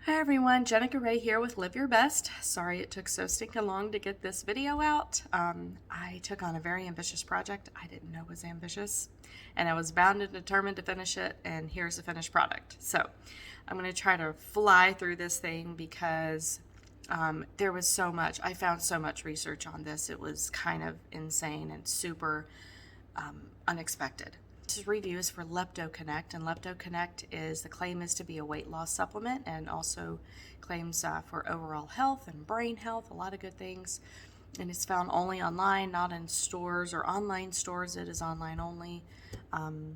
Hi everyone, Jenica Ray here with Live Your Best. Sorry it took so stinking long to get this video out. I took on a very ambitious project I didn't know was ambitious, and I was bound and determined to finish it, and here's the finished product. So I'm going to try to fly through this thing because there was so much. I found so much research on this. It was kind of insane and super unexpected. This review is for LeptoConnect, and LeptoConnect is, the claim is to be a weight loss supplement and also claims for overall health and brain health, a lot of good things. And it's found only online, not in stores or online stores. It is online only. And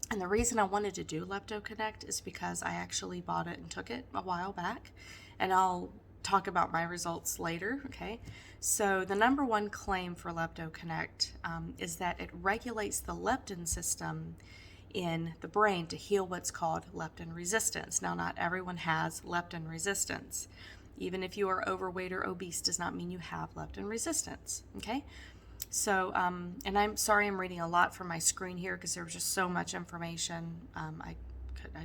the reason I wanted to do LeptoConnect is because I actually bought it and took it a while back, and I'll talk about my results later, okay? So the number one claim for LeptoConnect is that it regulates the leptin system in the brain to heal what's called leptin resistance. Now, not everyone has leptin resistance. Even if you are overweight or obese does not mean you have leptin resistance, okay? So, and I'm sorry I'm reading a lot from my screen here because there was just so much information. I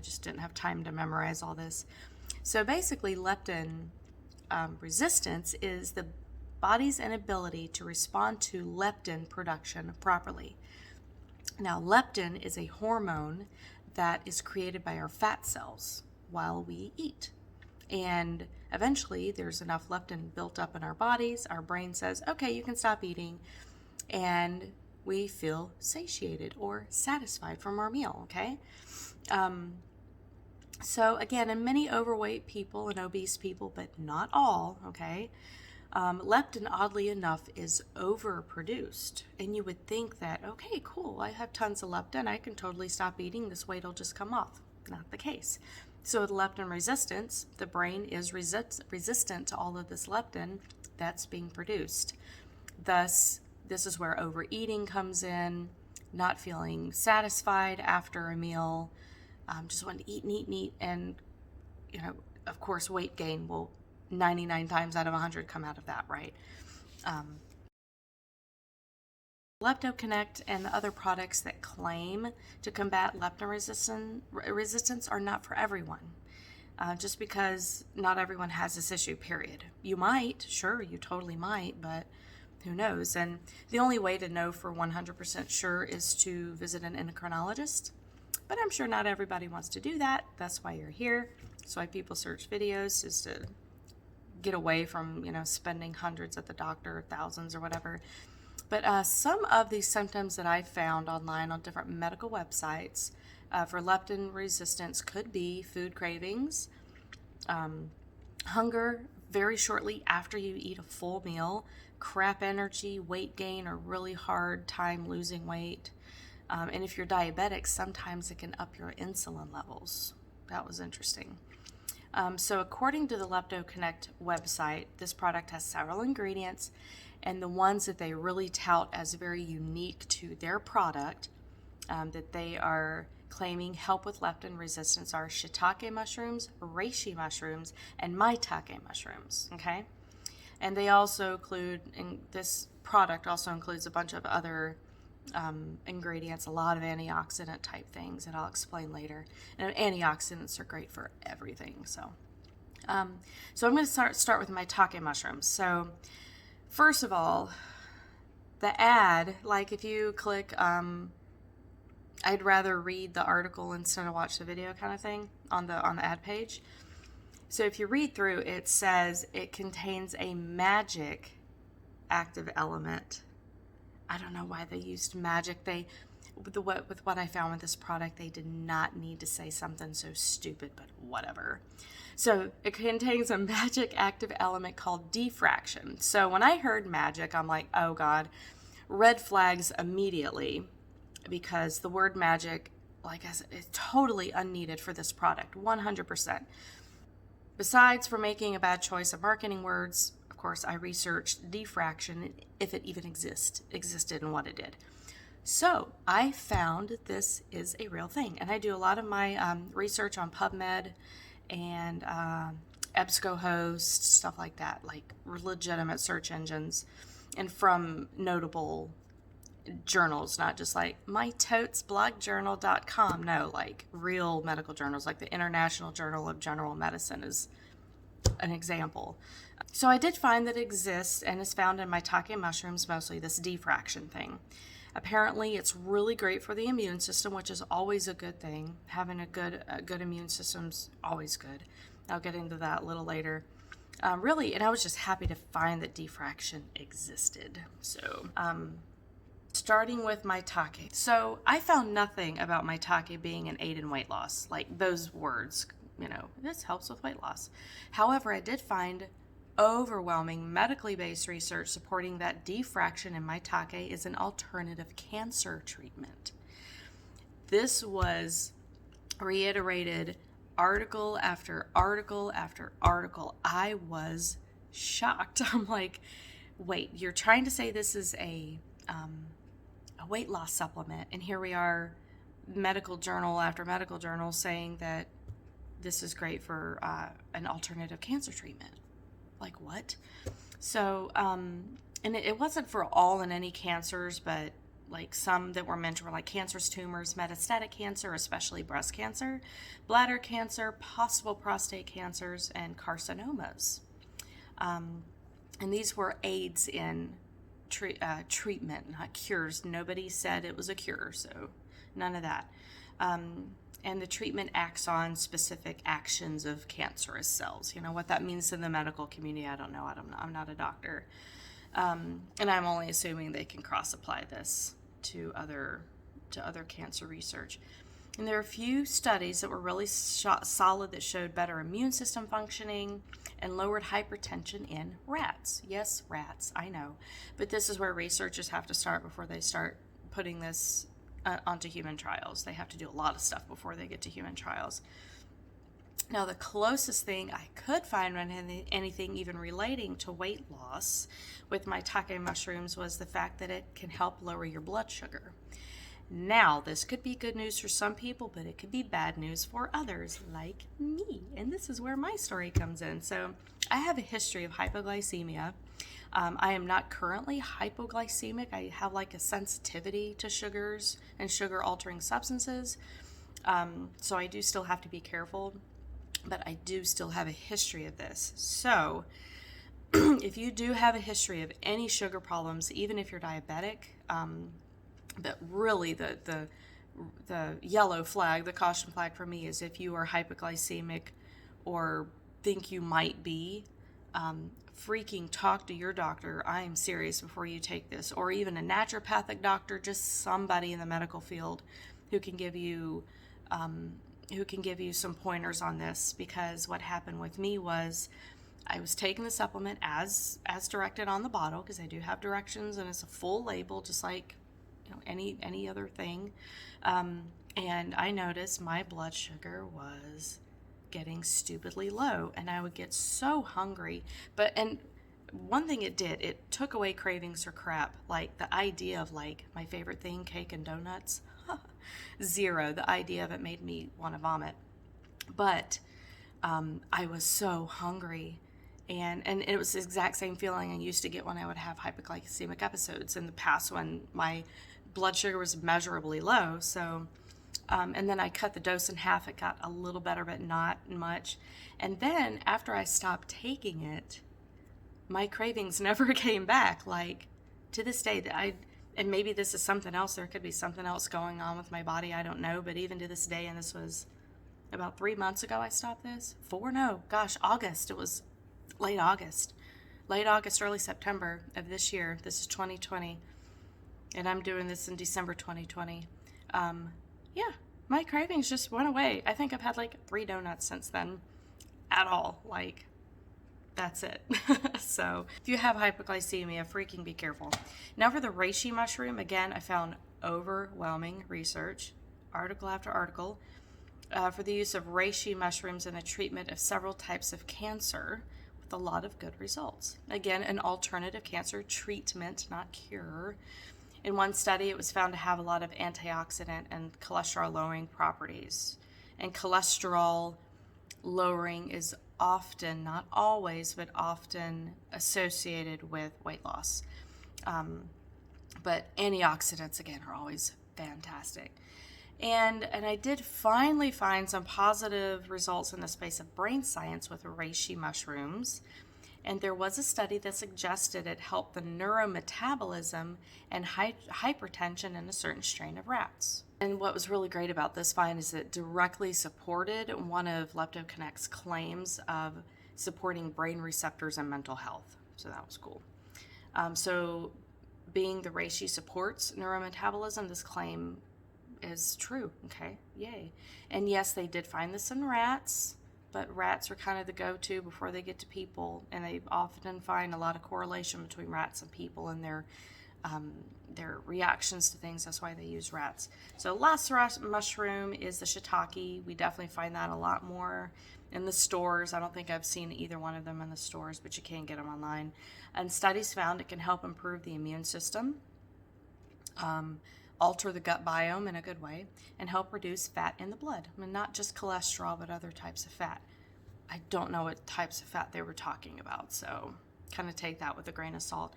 just didn't have time to memorize all this. So basically, leptin resistance is the body's inability to respond to leptin production properly. Now, leptin is a hormone that is created by our fat cells while we eat. And eventually, there's enough leptin built up in our bodies. Our brain says, okay, you can stop eating. And we feel satiated or satisfied from our meal, okay? So again, in many overweight people and obese people, but not all, okay, leptin, oddly enough, is overproduced. And you would think that, okay, cool, I have tons of leptin, I can totally stop eating, this weight will just come off. Not the case. So with leptin resistance, the brain is resistant to all of this leptin that's being produced. Thus, this is where overeating comes in, not feeling satisfied after a meal, just want to eat and eat and eat, and, you know, of course, weight gain will 99 times out of 100 come out of that, right? LeptoConnect and the other products that claim to combat leptin resistance are not for everyone. Just because not everyone has this issue, period. You might, sure, you totally might, but who knows? And the only way to know for 100% sure is to visit an endocrinologist. But I'm sure not everybody wants to do that. That's why you're here. That's why people search videos, is to get away from, spending hundreds at the doctor, thousands or whatever. But some of these symptoms that I found online on different medical websites for leptin resistance could be food cravings, hunger very shortly after you eat a full meal, crap energy, weight gain, or really hard time losing weight. And if you're diabetic, sometimes it can up your insulin levels. That was interesting. So according to the LeptoConnect website, this product has several ingredients, and the ones that they really tout as very unique to their product that they are claiming help with leptin resistance are shiitake mushrooms, reishi mushrooms, and maitake mushrooms, okay? And they also include, this product also includes a bunch of other ingredients, a lot of antioxidant type things that I'll explain later. And antioxidants are great for everything. So I'm going to start with maitake mushrooms. So first of all, the ad, like if you click, I'd rather read the article instead of watch the video kind of thing on the ad page. So if you read through, it says it contains a magic active element. I don't know why they used magic. With what I found with this product, they did not need to say something so stupid, but whatever. So it contains a magic active element called diffraction. So when I heard magic, I'm like, oh God, red flags immediately, because the word magic, like I said, is totally unneeded for this product, 100%. Besides, for making a bad choice of marketing words, of course, I researched diffraction, if it even existed and what it did. So I found this is a real thing. And I do a lot of my research on PubMed and EBSCOhost, stuff like that, like legitimate search engines, and from notable journals, not just like mytotesblogjournal.com. No, like real medical journals, like the International Journal of General Medicine is an example. So I did find that it exists and is found in maitake mushrooms, mostly this diffraction thing. Apparently, it's really great for the immune system, which is always a good thing. Having a good immune system's always good. I'll get into that a little later. Really, and I was just happy to find that diffraction existed. So, starting with maitake. So I found nothing about maitake being an aid in weight loss, like those words, this helps with weight loss. However, I did find overwhelming medically based research supporting that diffraction in maitake is an alternative cancer treatment. This was reiterated article after article after article. I was shocked. I'm like, wait, you're trying to say this is a weight loss supplement, and here we are, medical journal after medical journal saying that this is great for an alternative cancer treatment. Like, what? So, and it wasn't for all and any cancers, but like some that were mentioned were like cancers, tumors, metastatic cancer, especially breast cancer, bladder cancer, possible prostate cancers, and carcinomas. And these were aids in treatment, not cures. Nobody said it was a cure, so none of that. And the treatment acts on specific actions of cancerous cells. What that means in the medical community, I don't know. I'm not a doctor. And I'm only assuming they can cross-apply this to other cancer research. And there are a few studies that were really solid that showed better immune system functioning and lowered hypertension in rats. Yes, rats, I know. But this is where researchers have to start before they start putting this onto human trials. They have to do a lot of stuff before they get to human trials. Now, the closest thing I could find on anything even relating to weight loss with maitake mushrooms was the fact that it can help lower your blood sugar. Now, this could be good news for some people, but it could be bad news for others, like me. And this is where my story comes in. So, I have a history of hypoglycemia. I am not currently hypoglycemic. I have like a sensitivity to sugars and sugar-altering substances. So I do still have to be careful, but I do still have a history of this. So if you do have a history of any sugar problems, even if you're diabetic, but really the yellow flag, the caution flag for me is if you are hypoglycemic or think you might be, freaking talk to your doctor. I am serious before you take this, or even a naturopathic doctor, just somebody in the medical field who can give you some pointers on this. Because what happened with me was I was taking the supplement as directed on the bottle, because I do have directions and it's a full label, just like any other thing. And I noticed my blood sugar was getting stupidly low, and I would get so hungry. And one thing it did, it took away cravings for crap, like the idea of like my favorite thing, cake and donuts. Zero. The idea of it made me want to vomit. But I was so hungry, and it was the exact same feeling I used to get when I would have hypoglycemic episodes in the past when my blood sugar was measurably low. So and then I cut the dose in half. It got a little better, but not much. And then after I stopped taking it, my cravings never came back. Like to this day, and maybe this is something else. There could be something else going on with my body. I don't know. But even to this day, and this was about 3 months ago I stopped this. August. It was late August, early September of this year. This is 2020. And I'm doing this in December 2020. Yeah, my cravings just went away. I think I've had like 3 donuts since then at all. Like, that's it. So if you have hypoglycemia, freaking be careful. Now for the reishi mushroom, again, I found overwhelming research, article after article, for the use of reishi mushrooms in the treatment of several types of cancer with a lot of good results. Again, an alternative cancer treatment, not cure. In one study, it was found to have a lot of antioxidant and cholesterol-lowering properties. And cholesterol lowering is often, not always, but often associated with weight loss. But antioxidants, again, are always fantastic. And I did finally find some positive results in the space of brain science with reishi mushrooms. And there was a study that suggested it helped the neurometabolism and hypertension in a certain strain of rats. And what was really great about this find is it directly supported one of LeptoConnect's claims of supporting brain receptors and mental health. So that was cool. So being the reishi supports neurometabolism, this claim is true. Okay, yay. And yes, they did find this in rats, but rats are kind of the go-to before they get to people, and they often find a lot of correlation between rats and people and their reactions to things. That's why they use rats. So last mushroom is the shiitake. We definitely find that a lot more in the stores. I don't think I've seen either one of them in the stores, but you can get them online. And studies found it can help improve the immune system, alter the gut biome in a good way, and help reduce fat in the blood. I mean, not just cholesterol, but other types of fat. I don't know what types of fat they were talking about, so kind of take that with a grain of salt.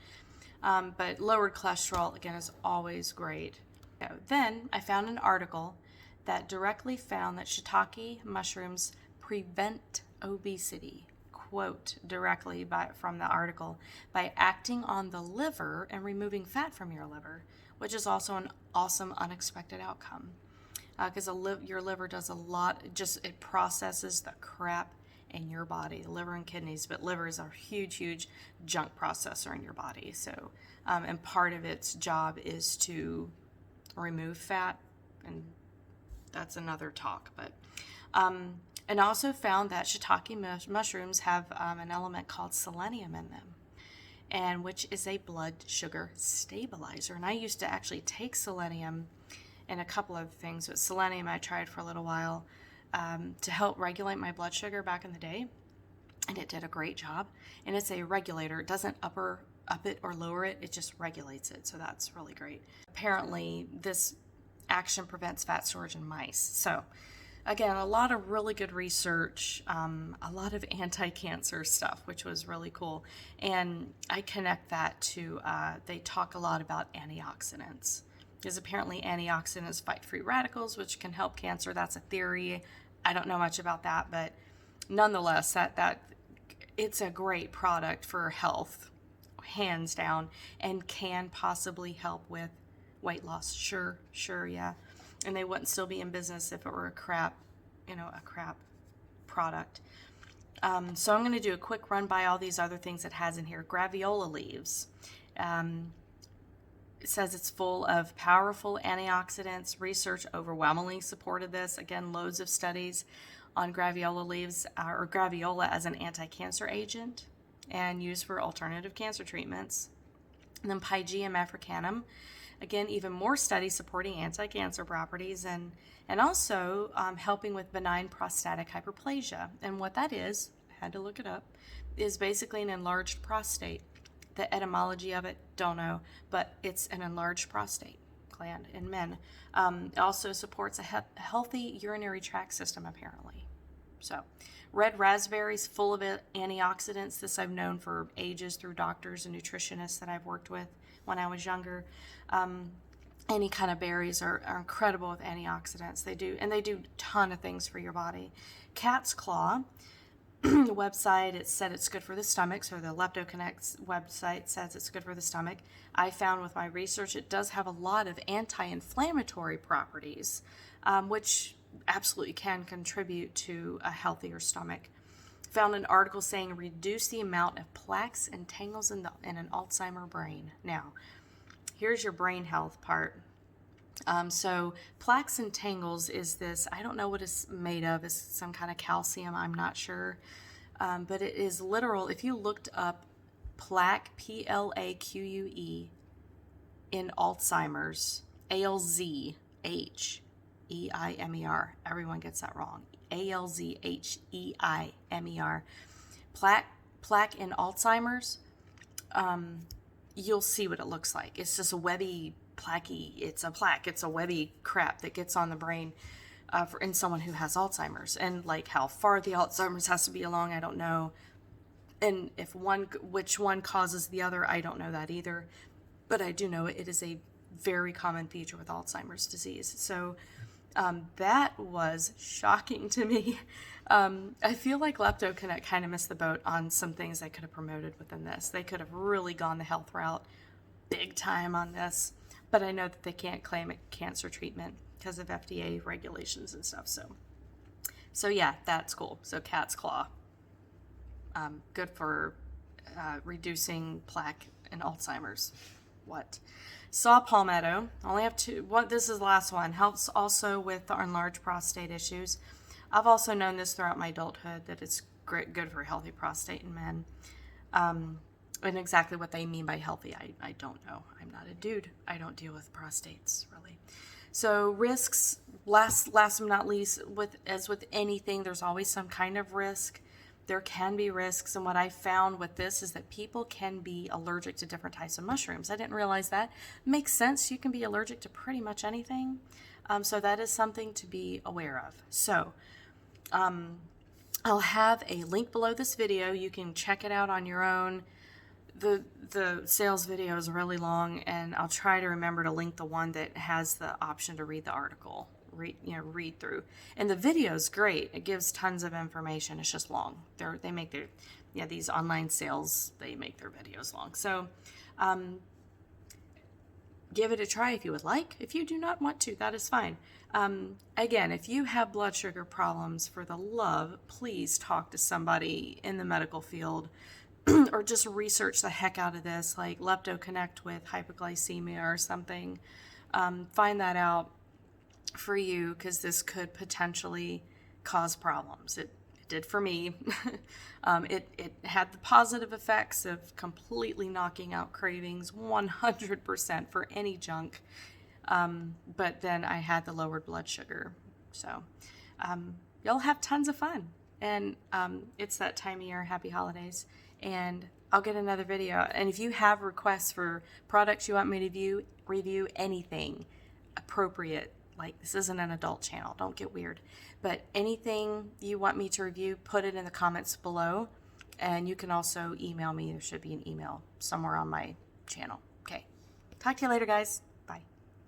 But lowered cholesterol, again, is always great. Then I found an article that directly found that shiitake mushrooms prevent obesity. Quote directly from the article, by acting on the liver and removing fat from your liver, which is also an awesome unexpected outcome. Because your liver does a lot, it processes the crap in your body, the liver and kidneys, but liver is a huge junk processor in your body. So, and part of its job is to remove fat, and that's another talk. But and also found that shiitake mushrooms have an element called selenium in them, and which is a blood sugar stabilizer. And I used to actually take selenium in a couple of things, but selenium I tried for a little while to help regulate my blood sugar back in the day, and it did a great job. And it's a regulator. It doesn't up it or lower it, it just regulates it, so that's really great. Apparently this action prevents fat storage in mice. So again, a lot of really good research, a lot of anti-cancer stuff, which was really cool. And I connect that to, they talk a lot about antioxidants, because apparently antioxidants fight free radicals, which can help cancer. That's a theory. I don't know much about that, but nonetheless, that it's a great product for health, hands down, and can possibly help with weight loss. Sure, yeah. And they wouldn't still be in business if it were a crap product. So I'm going to do a quick run by all these other things it has in here. Graviola leaves. It says it's full of powerful antioxidants. Research overwhelmingly supported this. Again, loads of studies on graviola leaves or graviola as an anti-cancer agent and used for alternative cancer treatments. And then Pygeum africanum. Again, even more studies supporting anti-cancer properties and also helping with benign prostatic hyperplasia. And what that is, I had to look it up, is basically an enlarged prostate. The etymology of it, don't know, but it's an enlarged prostate gland in men. It also supports a healthy urinary tract system, apparently. So, red raspberries, full of antioxidants. This I've known for ages through doctors and nutritionists that I've worked with when I was younger. Any kind of berries are incredible with antioxidants. They do a ton of things for your body. Cat's claw. The website, it said it's good for the stomach, so the LeptoConnect website says it's good for the stomach. I found with my research it does have a lot of anti-inflammatory properties, which absolutely can contribute to a healthier stomach. Found an article saying reduce the amount of plaques and tangles in an Alzheimer brain. Now, here's your brain health part. So plaques and tangles is this, I don't know what it's made of. It's some kind of calcium, I'm not sure. But it is literal. If you looked up plaque, Plaque, in Alzheimer's, Alzheimer, everyone gets that wrong. Alzheimer. Plaque in Alzheimer's, you'll see what it looks like. It's just a webby it's a webby crap that gets on the brain in someone who has Alzheimer's. And like how far the Alzheimer's has to be along, I don't know. And which one causes the other, I don't know that either. but I do know it is a very common feature with Alzheimer's disease. So that was shocking to me. I feel like LeptoConnect kind of missed the boat on some things they could have promoted within this. They could have really gone the health route big time on this, but I know that they can't claim it cancer treatment because of FDA regulations and stuff. So yeah, that's cool. So cat's claw, good for reducing plaque and Alzheimer's. What? Saw palmetto. Only have two. What? This is the last one. Helps also with enlarged prostate issues. I've also known this throughout my adulthood that it's good for healthy prostate in men. And exactly what they mean by healthy, I don't know. I'm not a dude. I don't deal with prostates really. So risks. Last but not least, as with anything, there's always some kind of risk. There can be risks, and what I found with this is that people can be allergic to different types of mushrooms. I didn't realize that. Makes sense. You can be allergic to pretty much anything. So that is something to be aware of. So I'll have a link below this video. You can check it out on your own. The sales video is really long, and I'll try to remember to link the one that has the option to read the article. Read through, and the video is great. It gives tons of information. It's just long. They make these online sales, they make their videos long. So give it a try if you would like. If you do not want to, that is fine. Again, if you have blood sugar problems, for the love, please talk to somebody in the medical field or just research the heck out of this, like LeptoConnect with hypoglycemia or something. Find that out for you, because this could potentially cause problems. It did for me. It had the positive effects of completely knocking out cravings 100% for any junk, but then I had the lowered blood sugar. So y'all have tons of fun, and it's that time of year. Happy holidays, and I'll get another video. And if you have requests for products you want me to review anything appropriate, like this isn't an adult channel, don't get weird, but anything you want me to review, put it in the comments below, and you can also email me. There should be an email somewhere on my channel. Okay, talk to you later, guys.